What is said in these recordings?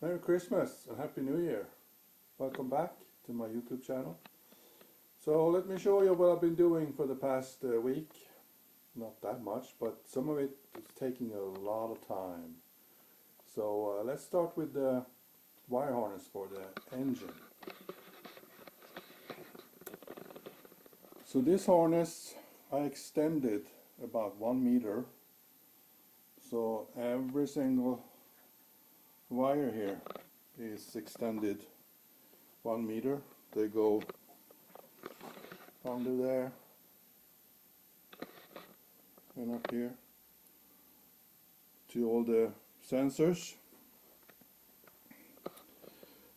Merry Christmas and Happy New Year. Welcome back to my YouTube channel. So let me show you what I've been doing for the past week. Not that much, but some of it is taking a lot of time. So let's start with the wire harness for the engine. So this harness I extended about 1 meter. So every single wire here is extended 1 meter. They go under there and up here to all the sensors,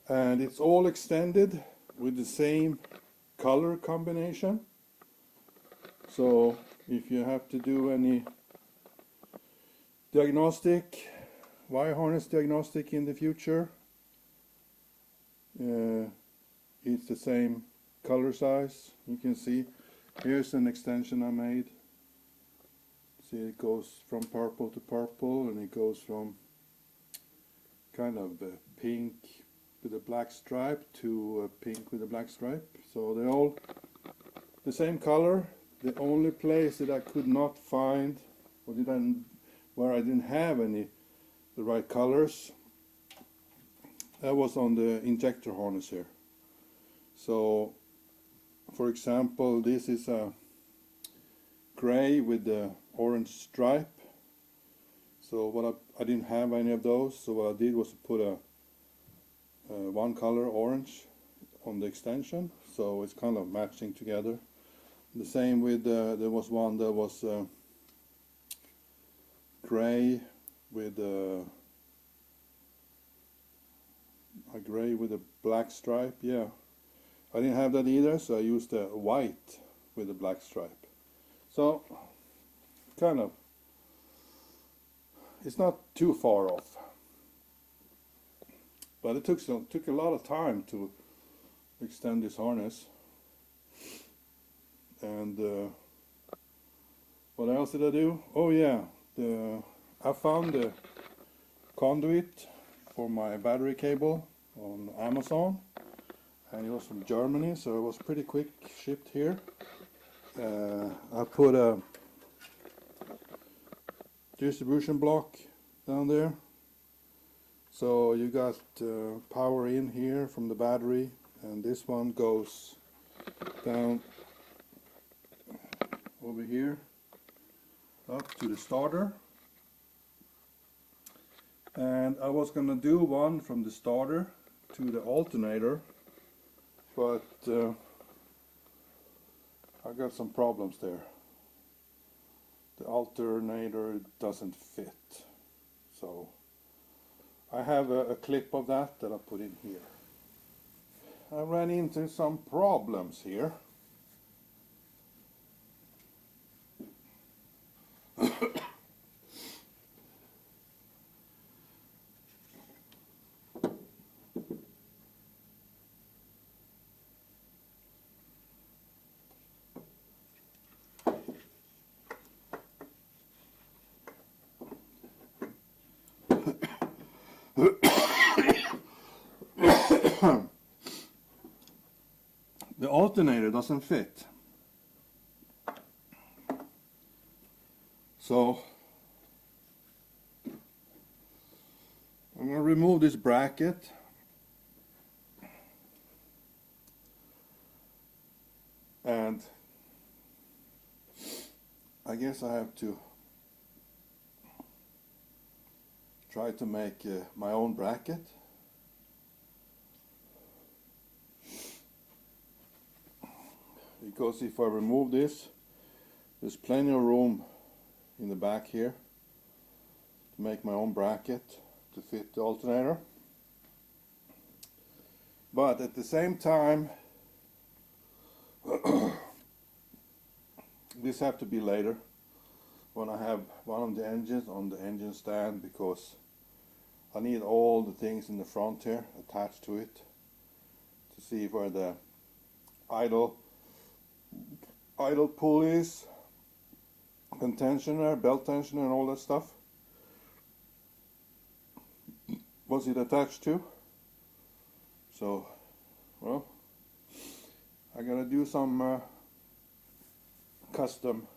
and it's all extended with the same color combination. So if you have to do any diagnostic, wire harness diagnostic in the future, it's the same color size. You can see here's an extension I made. See, it goes from purple to purple, and it goes from kind of pink with a black stripe to pink with a black stripe. So they're all the same color. The only place that I could not find, or where I didn't have the right colors, that was on the injector harness here. So for example, this is a gray with the orange stripe. So I didn't have any of those, so what I did was put a one color orange on the extension, so it's kind of matching together. The same with there was one that was gray with a gray with a black stripe. Yeah, I didn't have that either, so I used a white with a black stripe. So kind of, it's not too far off, but it took a lot of time to extend this harness. And what else did I do? Oh yeah, I found the conduit for my battery cable on Amazon, and it was from Germany, so it was pretty quick shipped here. I put a distribution block down there, so you got power in here from the battery, and this one goes down over here up to the starter. And I was gonna do one from the starter to the alternator, but I got some problems there. The alternator doesn't fit, so I have a clip of that I put in here. I ran into some problems here. The alternator doesn't fit, so I'm going to remove this bracket and I guess I have to try to make my own bracket. Because if I remove this, there's plenty of room in the back here to make my own bracket to fit the alternator. But at the same time, this have to be later when I have one of the engines on the engine stand, because I need all the things in the front here attached to it to see where the idle pulleys and tensioner, belt tensioner and all that stuff. What was it attached to. So, well, I gotta do some custom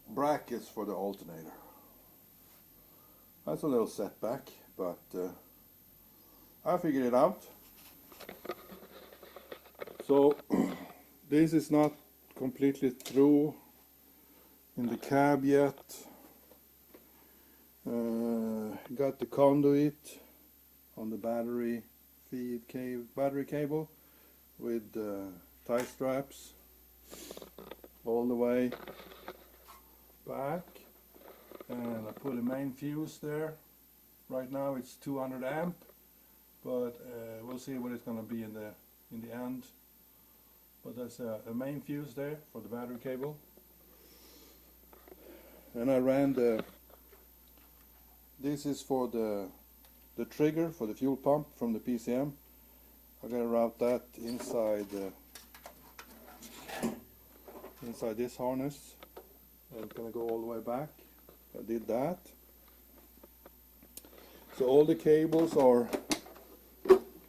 brackets for the alternator. That's a little setback, but I figured it out. So this is not completely through in the cab yet. Got the conduit on the battery cable with tie straps all the way back, and I put a main fuse there. Right now it's 200 amp, but we'll see what it's going to be in the end. But there's a main fuse there for the battery cable, and I ran this is for the trigger for the fuel pump from the PCM. I'm gonna route that inside this harness, and it's gonna go all the way back. I did that. So all the cables are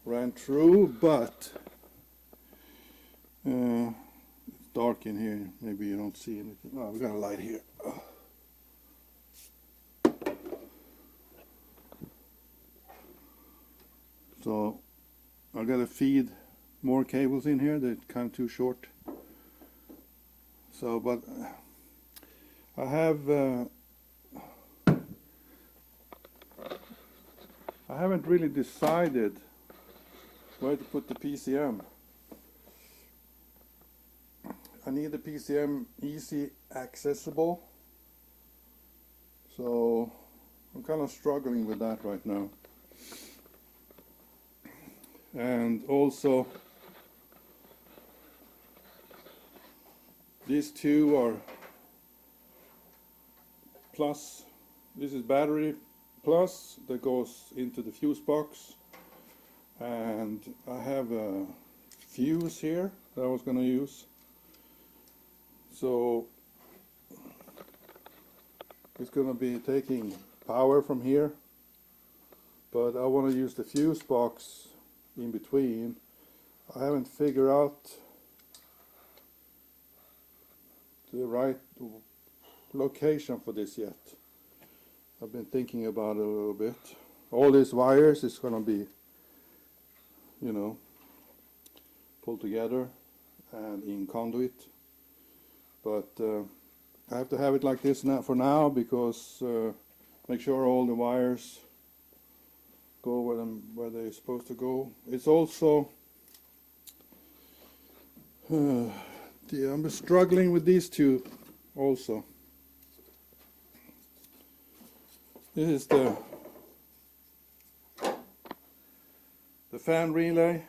ran through, but it's dark in here. Maybe you don't see anything. Oh, we got a light here. So I gotta feed more cables in here. They're kind of too short. So, but I haven't really decided where to put the PCM. I need the PCM easy accessible. So I'm kind of struggling with that right now. And also these two are plus. This is battery plus that goes into the fuse box, and I have a fuse here that I was going to use. So it's going to be taking power from here, but I want to use the fuse box in between. I haven't figured out the right location for this yet. I've been thinking about it a little bit. All these wires is going to be, you know, pulled together and in conduit, but I have to have it like this now for now, because make sure all the wires go where they're supposed to go. It's also I'm struggling with these two also. This is the fan relay,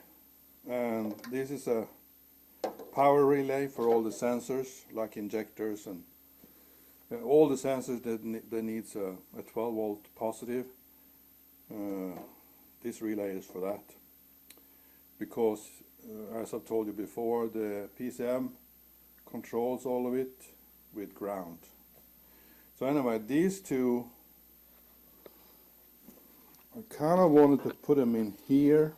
and this is a power relay for all the sensors, like injectors and all the sensors that needs a 12 volt positive. This relay is for that, because as I've told you before, the PCM controls all of it with ground. So anyway, these two, I kind of wanted to put them in here,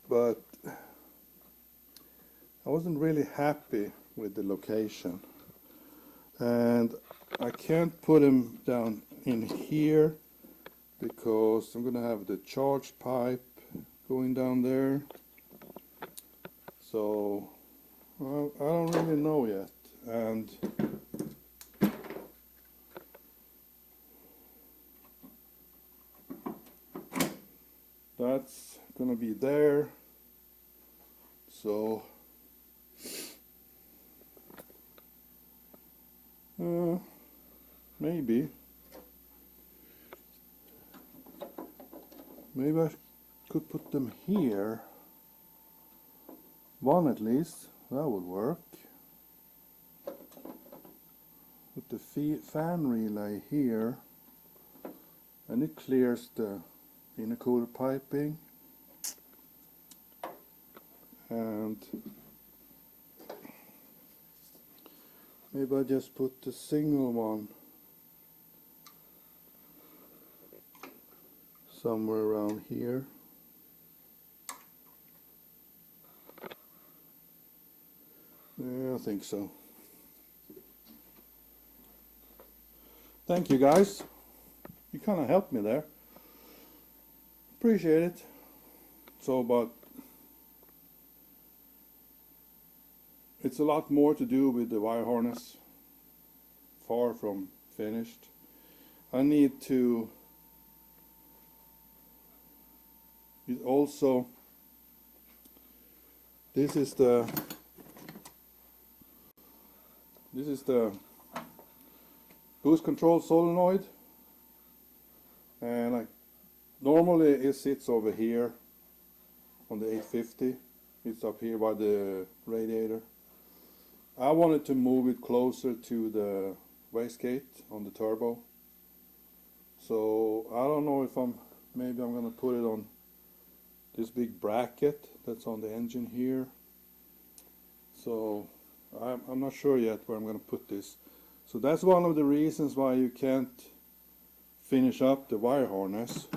but I wasn't really happy with the location, and I can't put them down in here because I'm gonna have the charge pipe going down there. So well, I don't really know yet, and that's gonna be there. So maybe I could put them here. One at least, that would work. Put the fan relay here, and it clears the intercooler piping. And maybe I just put the single one somewhere around here. Yeah, I think so. Thank you guys. You kind of helped me there. Appreciate it. So, but it's a lot more to do with the wire harness. Far from finished. I need to also, this is the boost control solenoid, and normally it sits over here on the 850. It's up here by the radiator. I wanted to move it closer to the wastegate on the turbo. So I don't know if maybe I'm gonna put it on this big bracket that's on the engine here. So I'm not sure yet where I'm gonna put this. So that's one of the reasons why you can't finish up the wire harness.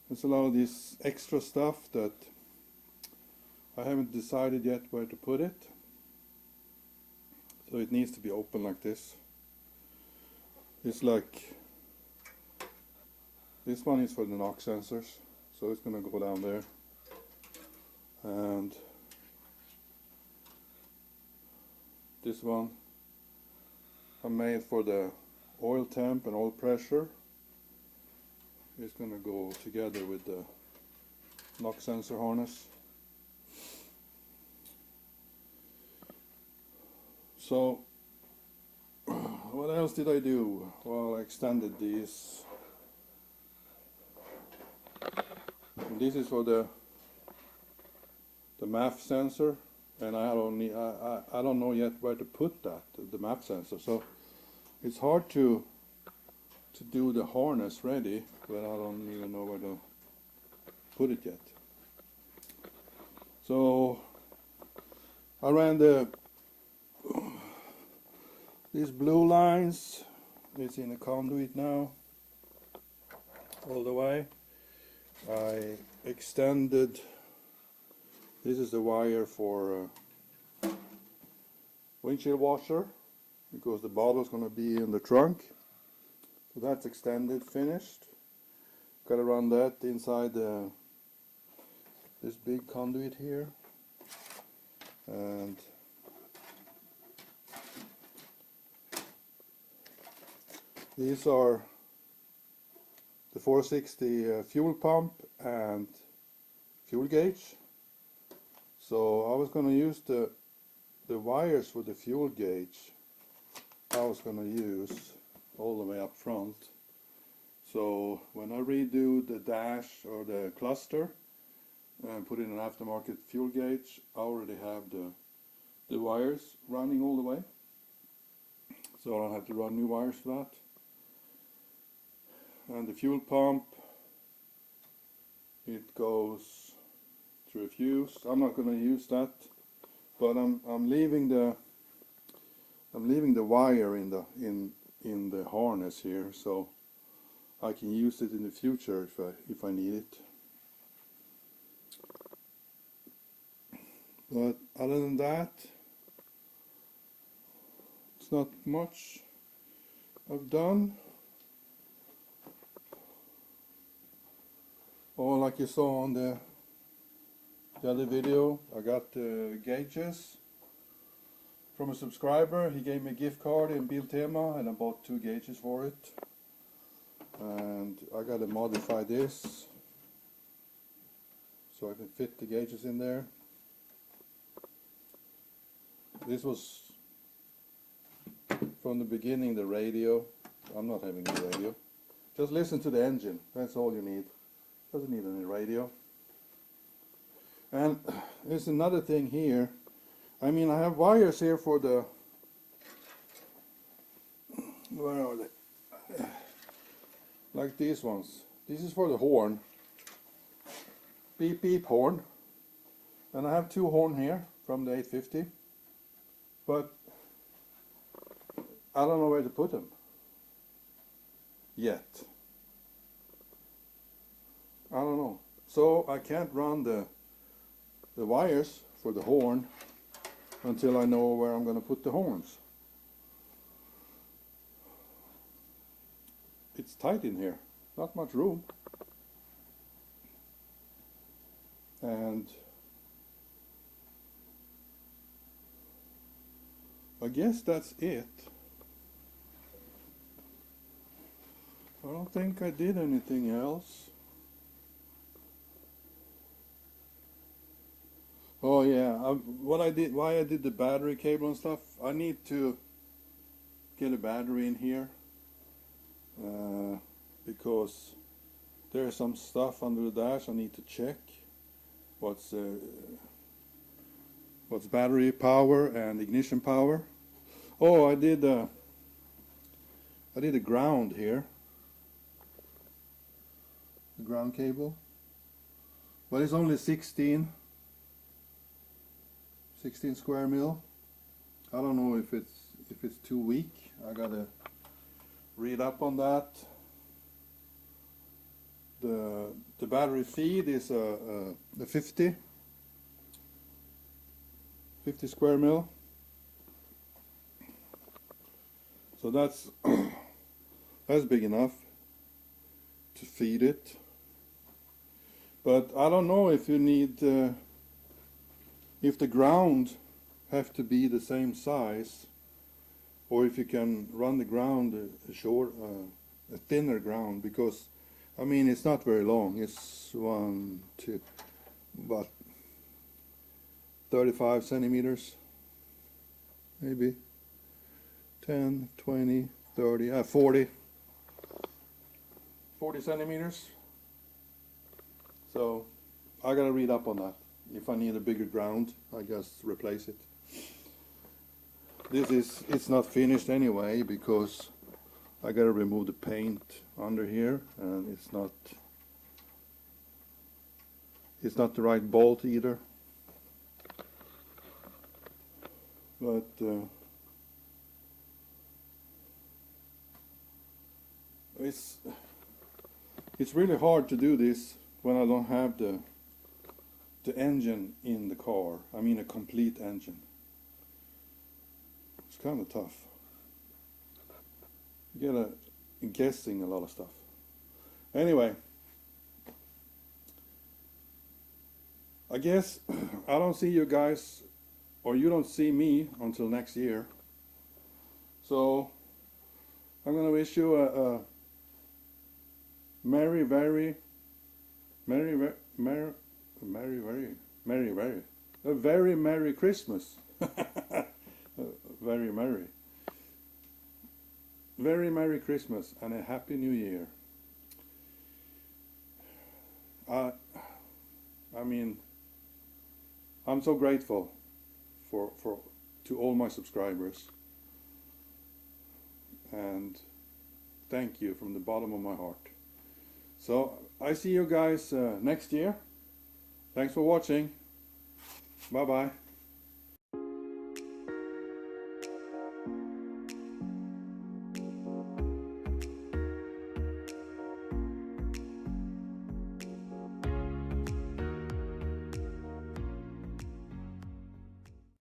There's a lot of this extra stuff that I haven't decided yet where to put it. So it needs to be open like this. It's like, this one is for the knock sensors, so it's gonna go down there. And this one I made for the oil temp and oil pressure. It's gonna go together with the knock sensor harness. So what else did I do? Well, I extended these. And this is for the MAF sensor, and I don't know yet where to put that, the MAF sensor. So it's hard to do the harness ready, but I don't even know where to put it yet. So I ran these blue lines. It's in a conduit now, all the way. I extended, this is the wire for windshield washer, because the bottle is going to be in the trunk. So that's extended, finished. Got to run that inside this big conduit here. And these are the 460 fuel pump and fuel gauge. So I was going to use the wires for the fuel gauge. I was going to use all the way up front. So when I redo the dash or the cluster and put in an aftermarket fuel gauge, I already have the wires running all the way. So I don't have to run new wires for that. And the fuel pump, it goes through a fuse. I'm not going to use that, but I'm leaving the wire in the harness here, so I can use it in the future if I need it. But other than that, it's not much I've done. Oh, like you saw on the other video, I got gauges from a subscriber. He gave me a gift card in Biltema, and I bought 2 gauges for it. And I got to modify this so I can fit the gauges in there. This was from the beginning the radio. I'm not having a radio. Just listen to the engine. That's all you need. Doesn't need any radio. And there's another thing here. I mean, I have wires here for the, where are they? Like these ones. This is for the horn. Beep beep horn. And I have 2 horn here from the 850. But I don't know where to put them yet. I don't know. So I can't run the wires for the horn until I know where I'm going to put the horns. It's tight in here, not much room. And I guess that's it. I don't think I did anything else. Oh yeah, why I did the battery cable and stuff, I need to get a battery in here because there's some stuff under the dash I need to check. What's battery power and ignition power. Oh, I did a ground here, the ground cable, but it's only 16 square mil. I don't know if it's too weak. I gotta read up on that. The battery feed is the 50 square mil. So that's that's big enough to feed it. But I don't know if you need if the ground have to be the same size, or if you can run the ground a thinner ground, because I mean it's not very long. It's about 35 centimeters, maybe 10, 20, 30, 40 centimeters. So I gotta read up on that. If I need a bigger ground, I just replace it. It's not finished anyway, because I gotta remove the paint under here, and it's not the right bolt either. But it's really hard to do this when I don't have the engine in the car. I mean a complete engine. It's kind of tough. You get guessing a lot of stuff. Anyway, I guess I don't see you guys, or you don't see me until next year. So I'm gonna wish you a very Merry Christmas. Very Merry Christmas and a Happy New Year. I mean, I'm so grateful to all my subscribers, and thank you from the bottom of my heart. So I see you guys next year. Thanks for watching. Bye bye.